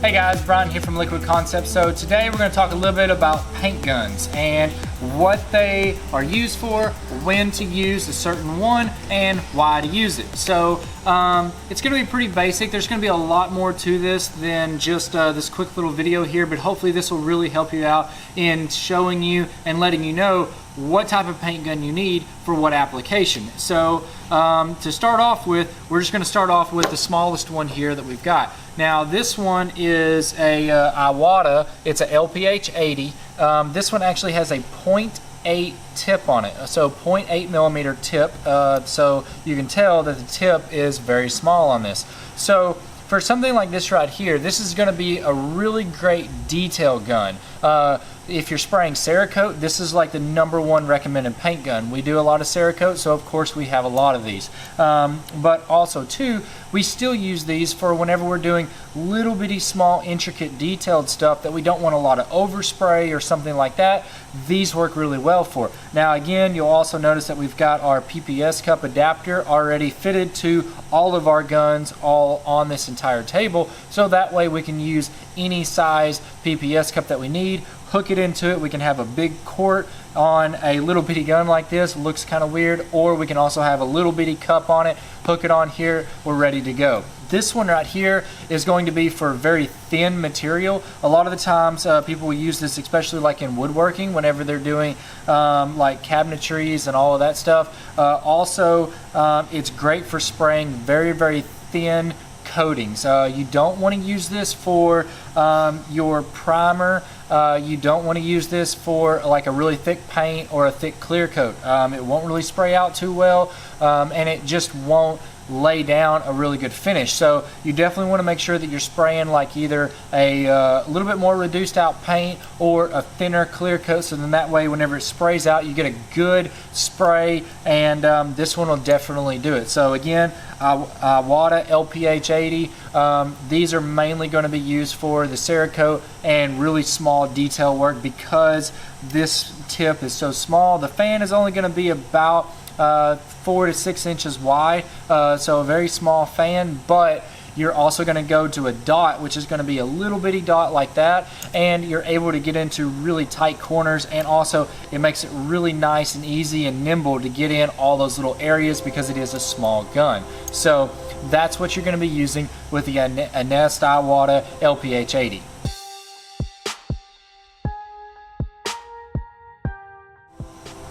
Hey guys, Bryan here from Liquid Concepts. So today we're going to talk a little bit about paint guns and what they are used for, when to use a certain one, and why to use it. So it's going to be pretty basic. There's going to be a lot more to this than just this quick little video here, but hopefully this will really help you out in showing you and letting you know what type of paint gun you need for what application. So to start off with, we're just going to start off with the smallest one here that we've got. Now this one is a Iwata. It's a LPH 80. This one actually has a 0.8 tip on it, so 0.8 millimeter tip. So you can tell that the tip is very small on this. So for something like this right here, this is going to be a really great detail gun. If you're spraying Cerakote, this is like the #1 recommended paint gun. We do a lot of Cerakote, so of course we have a lot of these. But also too, we still use these for whenever we're doing little bitty small intricate detailed stuff that we don't want a lot of overspray or something like that. These work really well for. Now again, you'll also notice that we've got our PPS cup adapter already fitted to all of our guns, all on this entire table, so that way we can use any size PPS cup that we need, hook it into it. We can have a big quart on a little bitty gun like this, looks kind of weird, or we can also have a little bitty cup on it, hook it on here, we're ready to go. This one right here is going to be for very thin material. A lot of the times people will use this, especially like in woodworking, whenever they're doing like cabinetries and all of that stuff. Also, it's great for spraying very, very thin coatings. You don't want to use this for your primer. You don't want to use this for like a really thick paint or a thick clear coat. It won't really spray out too well, and it just won't lay down a really good finish. So you definitely want to make sure that you're spraying like either a little bit more reduced out paint or a thinner clear coat, so then that way whenever it sprays out you get a good spray, and this one will definitely do it. So again, Iwata LPH 80. These are mainly going to be used for the Cerakote and really small detail work because this tip is so small. The fan is only going to be about 4 to 6 inches wide, so a very small fan, but you're also going to go to a dot, which is going to be a little bitty dot like that, and you're able to get into really tight corners, and also it makes it really nice and easy and nimble to get in all those little areas because it is a small gun. So that's what you're going to be using with the Anest Iwata LPH 80.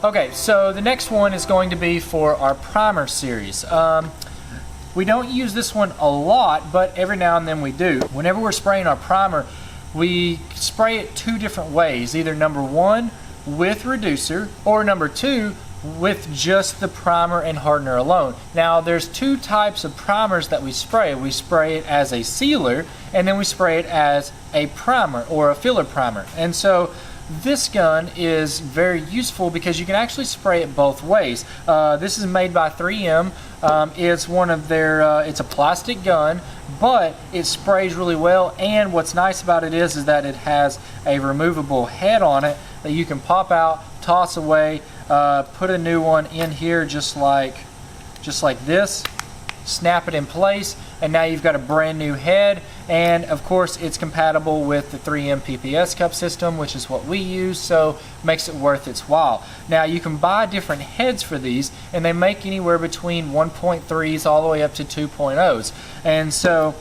Okay, so the next one is going to be for our primer series. We don't use this one a lot, but every now and then we do. Whenever we're spraying our primer, we spray it 2 different ways, either #1 with reducer or #2 with just the primer and hardener alone. Now there's 2 types of primers that we spray. We spray it as a sealer, and then we spray it as a primer or a filler primer. And so this gun is very useful because you can actually spray it both ways. This is made by 3M. It's one of their, it's a plastic gun, but it sprays really well, and what's nice about it is that it has a removable head on it that you can pop out, toss away, put a new one in here just like this, snap it in place, and now you've got a brand new head. And of course it's compatible with the 3M PPS cup system, which is what we use, so makes it worth its while. Now you can buy different heads for these, and they make anywhere between 1.3s all the way up to 2.0s. And so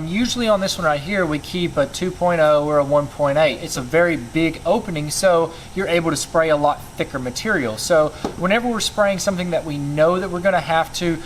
usually on this one right here we keep a 2.0 or a 1.8. It's a very big opening, so you're able to spray a lot thicker material. So whenever we're spraying something that we know that we're going to have to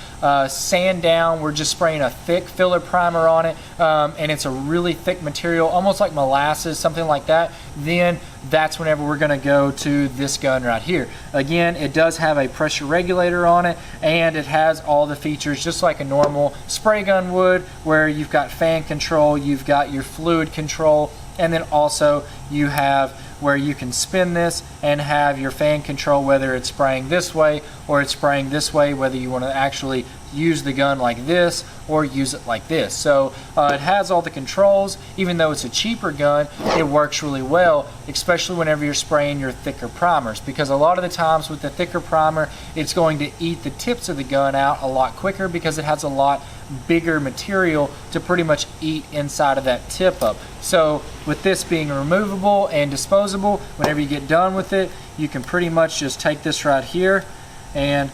sand down, we're just spraying a thick filler primer on it, and it's a really thick material, almost like molasses, something like that, then that's whenever we're going to go to this gun right here. Again, it does have a pressure regulator on it, and it has all the features just like a normal spray gun would, where you've got fan control, you've got your fluid control, and then also you have where you can spin this and have your fan control, whether it's spraying this way or it's spraying this way, whether you want to actually use the gun like this or use it like this. So it has all the controls. Even though it's a cheaper gun, it works really well, especially whenever you're spraying your thicker primers, because a lot of the times with the thicker primer, it's going to eat the tips of the gun out a lot quicker because it has a lot bigger material to pretty much eat inside of that tip up. So with this being removable and disposable, whenever you get done with it, you can pretty much just take this right here and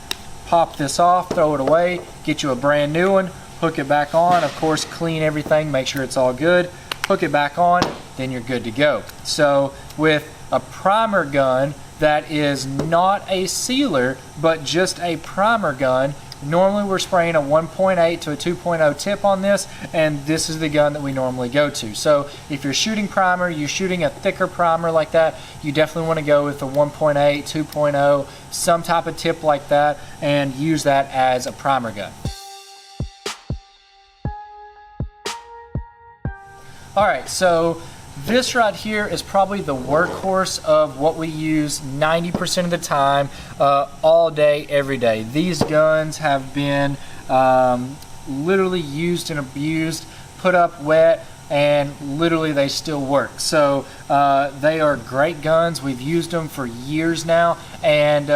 pop this off, throw it away, get you a brand new one, hook it back on, of course clean everything, make sure it's all good, hook it back on, then you're good to go. So with a primer gun that is not a sealer but just a primer gun, normally we're spraying a 1.8 to a 2.0 tip on this, and this is the gun that we normally go to. So if you're shooting primer, you're shooting a thicker primer like that, you definitely want to go with a 1.8, 2.0, some type of tip like that, and use that as a primer gun. Alright, so this right here is probably the workhorse of what we use 90% of the time, all day, every day. These guns have been literally used and abused, put up wet, and literally they still work. So they are great guns. We've used them for years now, and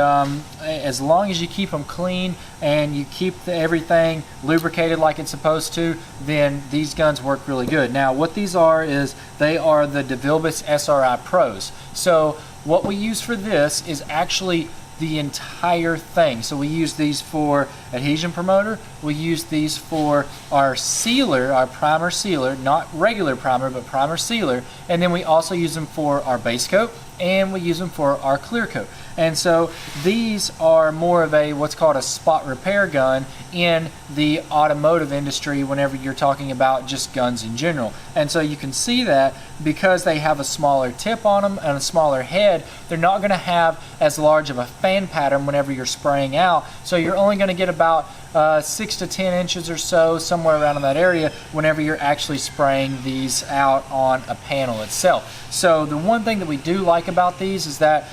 as long as you keep them clean and you keep everything lubricated like it's supposed to, then these guns work really good. Now what these are is they are the DeVilbiss SRI Pros. So what we use for this is actually the entire thing. So we use these for adhesion promoter, we use these for our sealer, our primer sealer, not regular primer but primer sealer, and then we also use them for our base coat, and we use them for our clear coat. And so these are more of a what's called a spot repair gun in the automotive industry whenever you're talking about just guns in general. And so you can see that because they have a smaller tip on them and a smaller head, they're not going to have as large of a fan pattern whenever you're spraying out. So you're only going to get about 6 to 10 inches or so, somewhere around in that area, whenever you're actually spraying these out on a panel itself. So the one thing that we do like about these is that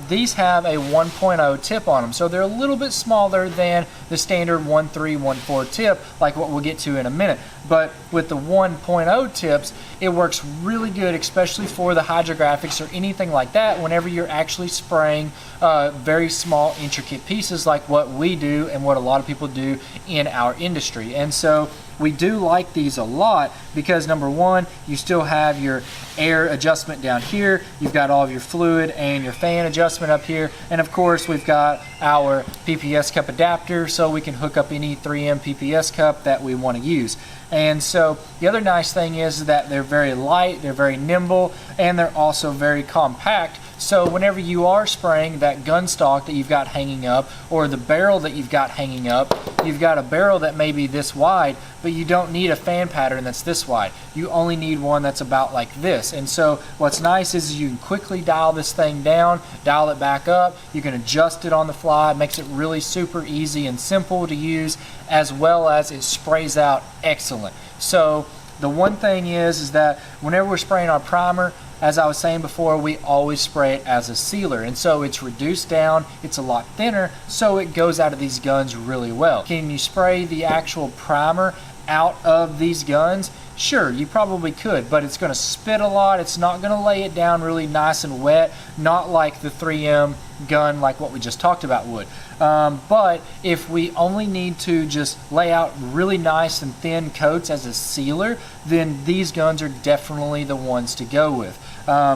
these have a 1.0 tip on them. So they're a little bit smaller than the standard 1.3, 1.4 tip, like what we'll get to in a minute. But with the 1.0 tips, it works really good, especially for the hydrographics or anything like that, whenever you're actually spraying very small, intricate pieces like what we do and what a lot of people do in our industry. And so we do like these a lot because number one, you still have your air adjustment down here, you've got all of your fluid and your fan adjustment up here, and of course we've got our PPS cup adapter so we can hook up any 3M PPS cup that we want to use. And so the other nice thing is that they're very light, they're very nimble, and they're also very compact. So whenever you are spraying that gun stock that you've got hanging up, or the barrel that you've got hanging up, you've got a barrel that may be this wide, but you don't need a fan pattern that's this wide. You only need one that's about like this. And so what's nice is you can quickly dial this thing down, dial it back up, you can adjust it on the fly. It makes it really super easy and simple to use, as well as it sprays out excellent. So the one thing is that whenever we're spraying our primer, as I was saying before, we always spray it as a sealer, and so it's reduced down, it's a lot thinner, so it goes out of these guns really well. Can you spray the actual primer out of these guns? Sure, you probably could, but it's going to spit a lot, it's not going to lay it down really nice and wet, not like the 3M gun like what we just talked about would. But if we only need to just lay out really nice and thin coats as a sealer, then these guns are definitely the ones to go with.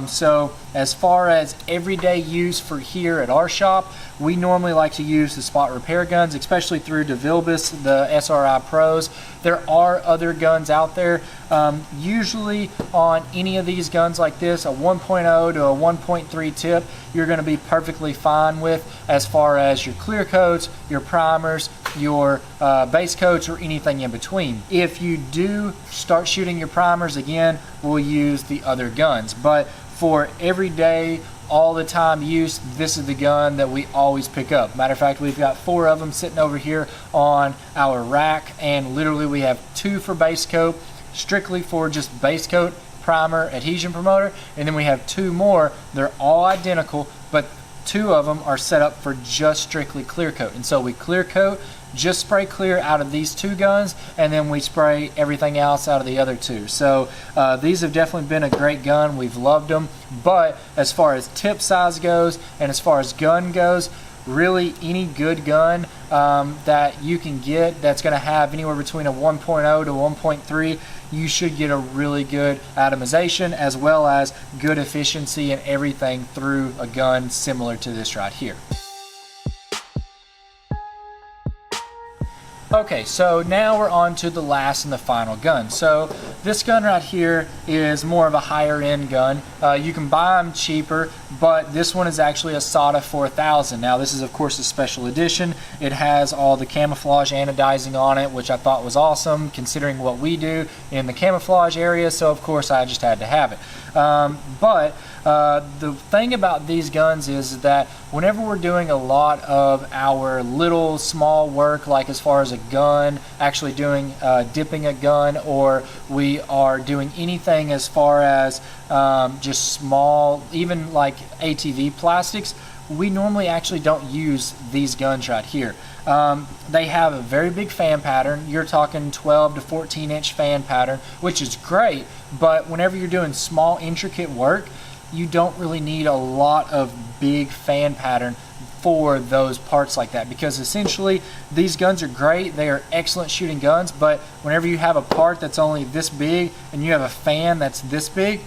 So as far as everyday use for here at our shop, we normally like to use the spot repair guns, especially through DeVilbiss, the SRI Pros. There are other guns out there. Usually on any of these guns like this, a 1.0 to a 1.3 tip, you're going to be perfectly fine with as far as your clear coats, your primers, your base coats, or anything in between. If you do start shooting your primers again, we'll use the other guns. But for everyday, all the time use, this is the gun that we always pick up. Matter of fact, we've got 4 of them sitting over here on our rack, and literally we have 2 for base coat, strictly for just base coat, primer, adhesion promoter, and then we have 2 more. They're all identical, but 2 of them are set up for just strictly clear coat. And so we clear coat, just spray clear out of these 2 guns, and then we spray everything else out of the other 2. So these have definitely been a great gun. We've loved them. But as far as tip size goes and as far as gun goes, really any good gun that you can get that's going to have anywhere between a 1.0 to 1.3, you should get a really good atomization as well as good efficiency and everything through a gun similar to this right here. Okay, so now we're on to the last and the final gun. So this gun right here is more of a higher end gun. You can buy them cheaper, but this one is actually a Sada 4000. Now this is of course a special edition. It has all the camouflage anodizing on it, which I thought was awesome considering what we do in the camouflage area, so of course I just had to have it. The thing about these guns is that whenever we're doing a lot of our little small work, like as far as a gun, actually doing dipping a gun, or we are doing anything as far as just small, even like ATV plastics, we normally actually don't use these guns right here. They have a very big fan pattern. You're talking 12 to 14 inch fan pattern, which is great, but whenever you're doing small intricate work, you don't really need a lot of big fan pattern for those parts like that, because essentially these guns are great, they are excellent shooting guns, but whenever you have a part that's only this big and you have a fan that's this big,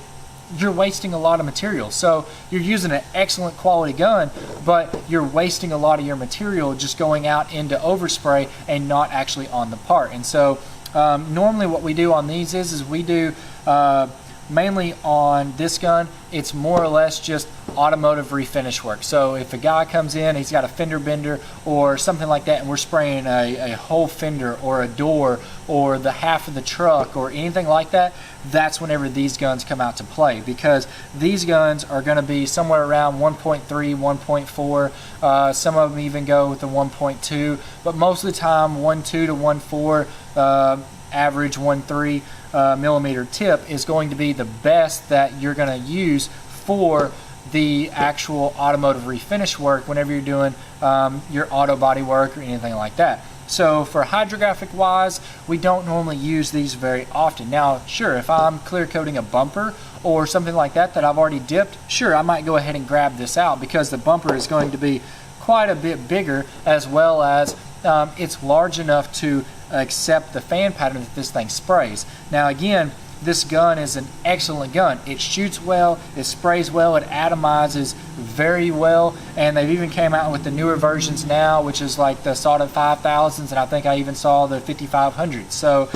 you're wasting a lot of material. So you're using an excellent quality gun, but you're wasting a lot of your material just going out into overspray and not actually on the part. And so normally what we do on these is we do mainly on this gun, it's more or less just automotive refinish work. So if a guy comes in, he's got a fender bender or something like that, and we're spraying a whole fender or a door or the half of the truck or anything like that, that's whenever these guns come out to play, because these guns are going to be somewhere around 1.3, 1.4, some of them even go with the 1.2, but most of the time 1.2 to 1.4, average 1.3 millimeter tip is going to be the best that you're going to use for the actual automotive refinish work whenever you're doing your auto body work or anything like that. So for hydrographic wise, we don't normally use these very often. Now sure, if I'm clear coating a bumper or something like that that I've already dipped, sure, I might go ahead and grab this out because the bumper is going to be quite a bit bigger, as well as it's large enough to accept the fan pattern that this thing sprays. Now again, this gun is an excellent gun. It shoots well, it sprays well, it atomizes very well, and they've even came out with the newer versions now, which is like the Sada 5000s, and I think I even saw the 5500s. So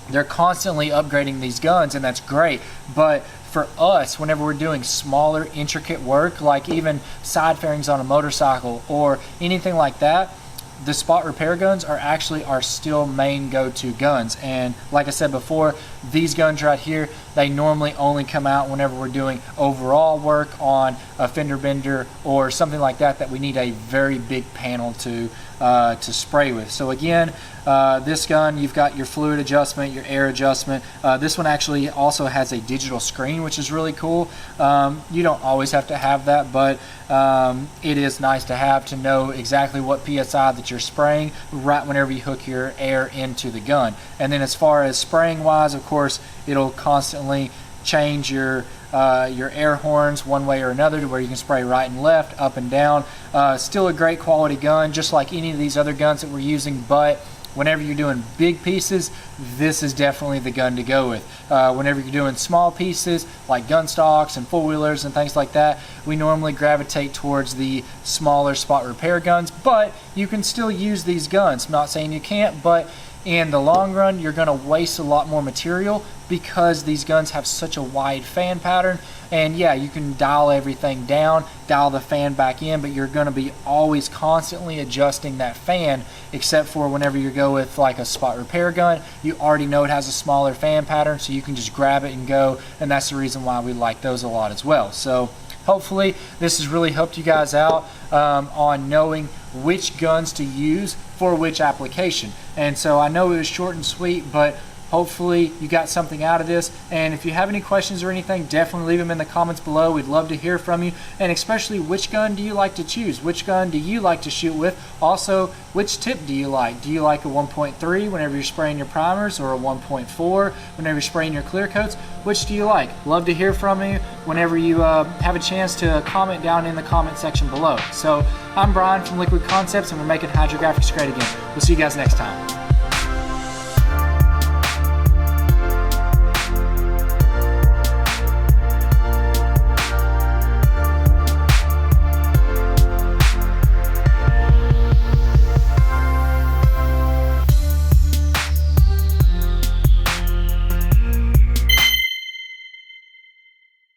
they're constantly upgrading these guns, and that's great. But for us, whenever we're doing smaller intricate work, like even side fairings on a motorcycle or anything like that, the spot repair guns are actually our still main go-to guns. And like I said before, these guns right here, they normally only come out whenever we're doing overall work on a fender bender or something like that that we need a very big panel to spray with. So again, this gun, you've got your fluid adjustment, your air adjustment. This one actually also has a digital screen, which is really cool. You don't always have to have that, but it is nice to have, to know exactly what PSI that you're spraying right whenever you hook your air into the gun. And then as far as spraying wise, of course, it'll constantly change your air horns one way or another to where you can spray right and left, up and down. Still a great quality gun, just like any of these other guns that we're using, but whenever you're doing big pieces, this is definitely the gun to go with. Whenever you're doing small pieces like gun stocks and four-wheelers and things like that, we normally gravitate towards the smaller spot repair guns, but you can still use these guns. I'm not saying you can't, but in the long run, you're going to waste a lot more material because these guns have such a wide fan pattern. And yeah, you can dial everything down, dial the fan back in, but you're going to be always constantly adjusting that fan, except for whenever you go with like a spot repair gun, you already know it has a smaller fan pattern, so you can just grab it and go, and that's the reason why we like those a lot as well. So hopefully this has really helped you guys out on knowing which guns to use for which application. And so I know it was short and sweet, but Hopefully you got something out of this, and if you have any questions or anything, definitely leave them in the comments below. We'd love to hear from you, and especially which gun do you like to choose? Which gun do you like to shoot with? Also, which tip do you like? Do you like a 1.3 whenever you're spraying your primers, or a 1.4 whenever you're spraying your clear coats? Which do you like? Love to hear from you whenever you have a chance to comment down in the comment section below. So I'm Bryan from Liquid Concepts, and we're making hydrographics great again. We'll see you guys next time.